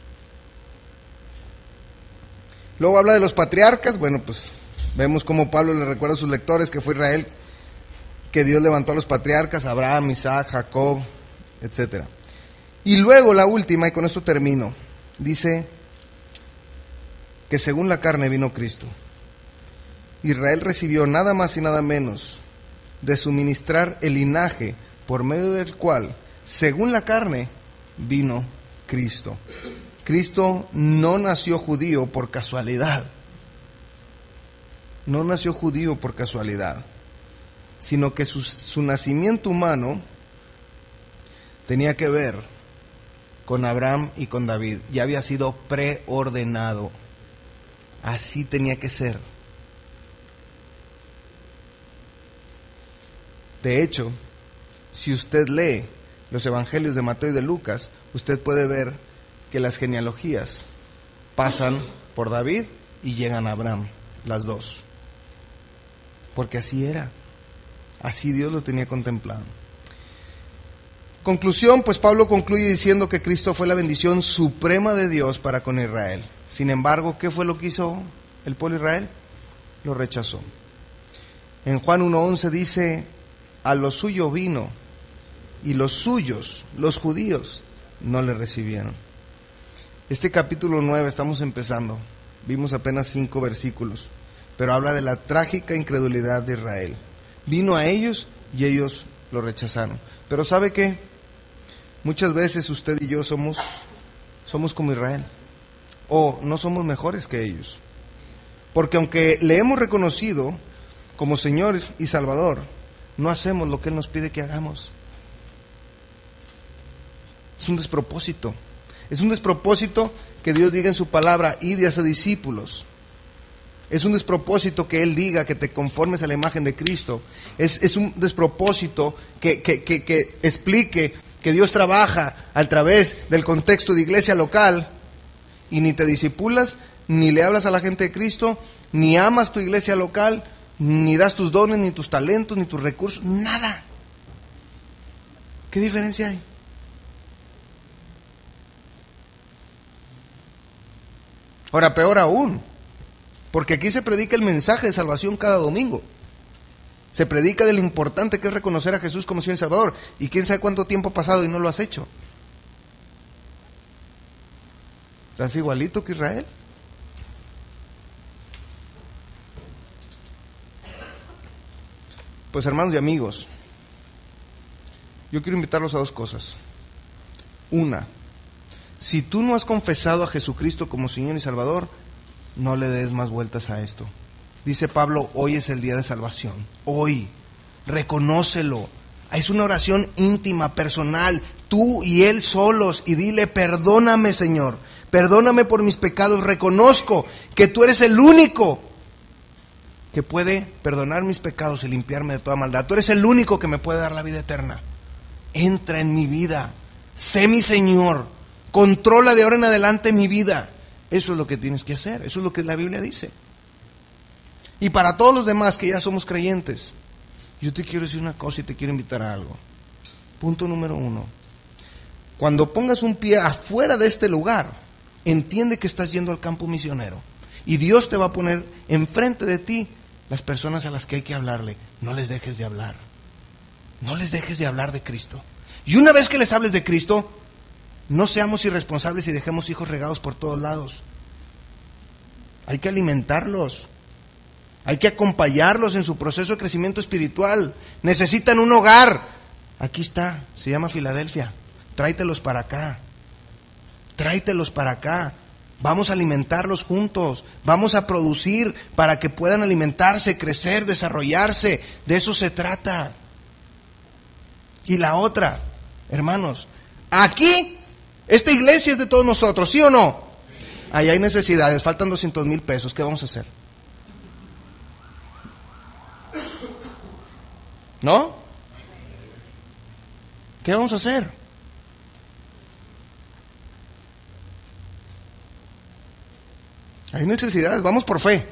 Luego habla de los patriarcas. Bueno, pues vemos cómo Pablo le recuerda a sus lectores que fue Israel que Dios levantó a los patriarcas, Abraham, Isaac, Jacob, etc. Y luego la última, y con esto termino, dice que según la carne vino Cristo. Israel recibió nada más y nada menos de suministrar el linaje por medio del cual, según la carne, vino Cristo. Cristo no nació judío por casualidad. No nació judío por casualidad, sino que su nacimiento humano tenía que ver con Abraham y con David. Ya había sido preordenado. Así tenía que ser. De hecho, si usted lee los evangelios de Mateo y de Lucas, usted puede ver que las genealogías pasan por David y llegan a Abraham, las dos. Porque así era. Así Dios lo tenía contemplado. Conclusión, pues Pablo concluye diciendo que Cristo fue la bendición suprema de Dios para con Israel. Sin embargo, ¿qué fue lo que hizo el pueblo de Israel? Lo rechazó. En Juan 1:11 dice: a lo suyo vino, y los suyos, los judíos, no le recibieron. Este capítulo 9 estamos empezando. Vimos apenas 5 versículos, pero habla de la trágica incredulidad de Israel. Vino a ellos y ellos lo rechazaron. Pero ¿sabe qué? Muchas veces usted y yo somos como Israel, o no somos mejores que ellos, porque aunque le hemos reconocido como Señor y Salvador, no hacemos lo que Él nos pide que hagamos. Es un despropósito. Es un despropósito que Dios diga en su palabra: id y haced discípulos. Es un despropósito que Él diga que te conformes a la imagen de Cristo. Es un despropósito que explique que Dios trabaja a través del contexto de iglesia local y ni te discipulas, ni le hablas a la gente de Cristo, ni amas tu iglesia local, ni das tus dones, ni tus talentos, ni tus recursos, nada. ¿Qué diferencia hay? Ahora, peor aún, porque aquí se predica el mensaje de salvación cada domingo. Se predica de lo importante que es reconocer a Jesús como Señor y Salvador. Y quién sabe cuánto tiempo ha pasado y no lo has hecho. ¿Estás igualito que Israel? Pues hermanos y amigos, yo quiero invitarlos a 2 cosas. Una, si tú no has confesado a Jesucristo como Señor y Salvador, no le des más vueltas a esto. Dice Pablo, hoy es el día de salvación. Hoy, reconócelo. Es una oración íntima, personal, tú y Él solos, y dile: perdóname, Señor, perdóname por mis pecados. Reconozco que tú eres el único que puede perdonar mis pecados y limpiarme de toda maldad. Tú eres el único que me puede dar la vida eterna. Entra en mi vida, sé mi Señor, controla de ahora en adelante mi vida. Eso es lo que tienes que hacer, eso es lo que la Biblia dice. Y para todos los demás que ya somos creyentes, yo te quiero decir una cosa y te quiero invitar a algo. Punto número 1. Cuando pongas un pie afuera de este lugar, entiende que estás yendo al campo misionero. Y Dios te va a poner enfrente de ti las personas a las que hay que hablarle. No les dejes de hablar. No les dejes de hablar de Cristo. Y una vez que les hables de Cristo, no seamos irresponsables y dejemos hijos regados por todos lados. Hay que alimentarlos. Hay que acompañarlos en su proceso de crecimiento espiritual. Necesitan un hogar. Aquí está, se llama Filadelfia. Tráetelos para acá. Tráetelos para acá. Vamos a alimentarlos juntos. Vamos a producir para que puedan alimentarse, crecer, desarrollarse. De eso se trata. Y la otra, hermanos, aquí, esta iglesia es de todos nosotros, ¿sí o no? Ahí hay necesidades, faltan 200,000 pesos. ¿Qué vamos a hacer? ¿No? ¿Qué vamos a hacer? Hay necesidades, vamos por fe,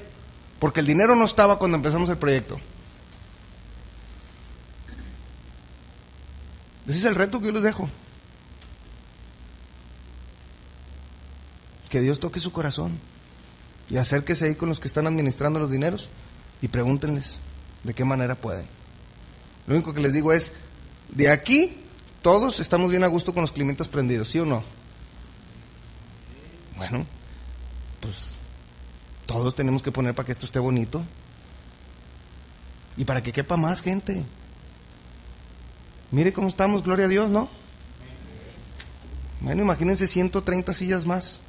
porque el dinero no estaba cuando empezamos el proyecto. Ese es el reto que yo les dejo. Que Dios toque su corazón y acérquese ahí con los que están administrando los dineros y pregúntenles de qué manera pueden. Lo único que les digo es, de aquí todos estamos bien a gusto con los clientes prendidos, ¿sí o no? Bueno, pues todos tenemos que poner para que esto esté bonito y para que quepa más gente. Mire cómo estamos, gloria a Dios, ¿no? Bueno, imagínense 130 sillas más.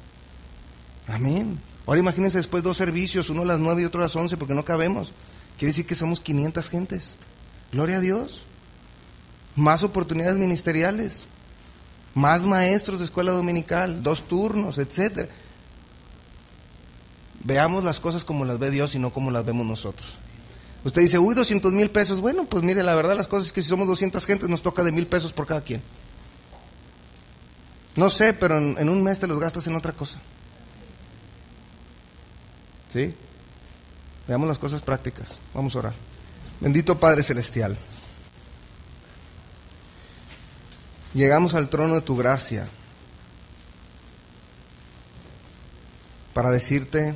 Amén. Ahora imagínense después 2 servicios, uno a las 9 y otro a las 11, porque no cabemos. Quiere decir que somos 500 gentes. Gloria a Dios. Más oportunidades ministeriales, más maestros de escuela dominical, 2 turnos, etcétera. Veamos las cosas como las ve Dios y no como las vemos nosotros. Usted dice, 200,000 pesos. Bueno, pues mire, la verdad las cosas es que si somos 200 gentes nos toca de 1,000 pesos por cada quien. No sé, pero en un mes te los gastas en otra cosa. ¿Sí? Veamos las cosas prácticas. Vamos a orar. Bendito Padre Celestial, llegamos al trono de tu gracia para decirte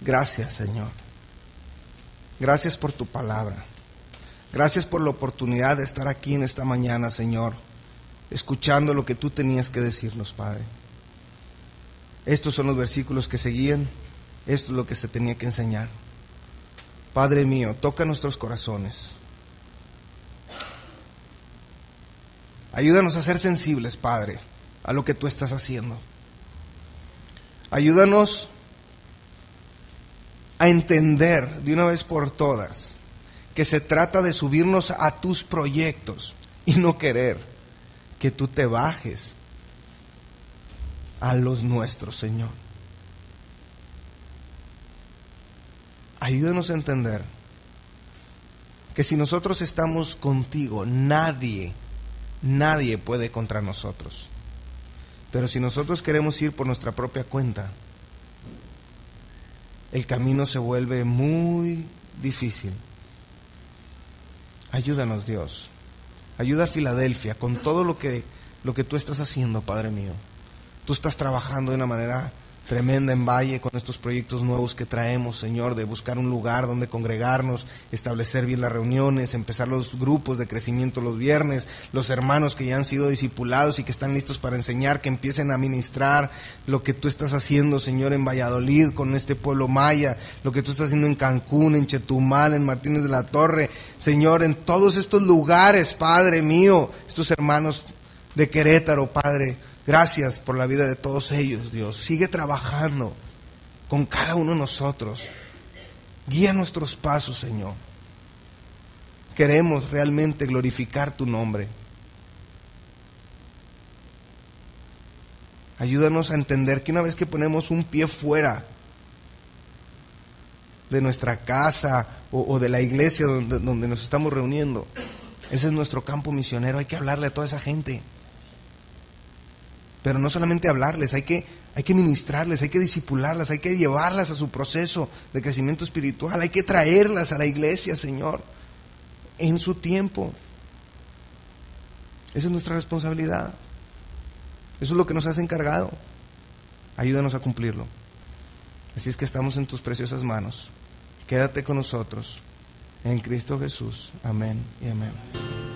gracias, Señor. Gracias por tu palabra. Gracias por la oportunidad de estar aquí en esta mañana, Señor, escuchando lo que tú tenías que decirnos, Padre. Estos son los versículos que seguían. Esto es lo que se tenía que enseñar. Padre mío, toca nuestros corazones. Ayúdanos a ser sensibles, Padre, a lo que tú estás haciendo. Ayúdanos a entender de una vez por todas que se trata de subirnos a tus proyectos y no querer que tú te bajes a los nuestros, Señor. Ayúdanos a entender que si nosotros estamos contigo, nadie puede contra nosotros. Pero si nosotros queremos ir por nuestra propia cuenta, el camino se vuelve muy difícil. Ayúdanos, Dios. Ayuda a Filadelfia con todo lo que tú estás haciendo, Padre mío. Tú estás trabajando de una manera tremenda en Valle con estos proyectos nuevos que traemos, Señor, de buscar un lugar donde congregarnos, establecer bien las reuniones, empezar los grupos de crecimiento los viernes, los hermanos que ya han sido discipulados y que están listos para enseñar, que empiecen a ministrar lo que tú estás haciendo, Señor, en Valladolid con este pueblo maya, lo que tú estás haciendo en Cancún, en Chetumal, en Martínez de la Torre, Señor, en todos estos lugares, Padre mío, estos hermanos de Querétaro, Padre. Gracias por la vida de todos ellos, Dios. Sigue trabajando con cada uno de nosotros. Guía nuestros pasos, Señor. Queremos realmente glorificar tu nombre. Ayúdanos a entender que una vez que ponemos un pie fuera de nuestra casa o de la iglesia donde nos estamos reuniendo, ese es nuestro campo misionero. Hay que hablarle a toda esa gente. Pero no solamente hablarles, hay que Hay que ministrarles, hay que discipularlas, hay que llevarlas a su proceso de crecimiento espiritual. Hay que traerlas a la iglesia, Señor, en su tiempo. Esa es nuestra responsabilidad. Eso es lo que nos has encargado. Ayúdanos a cumplirlo. Así es que estamos en tus preciosas manos. Quédate con nosotros. En Cristo Jesús. Amén y amén.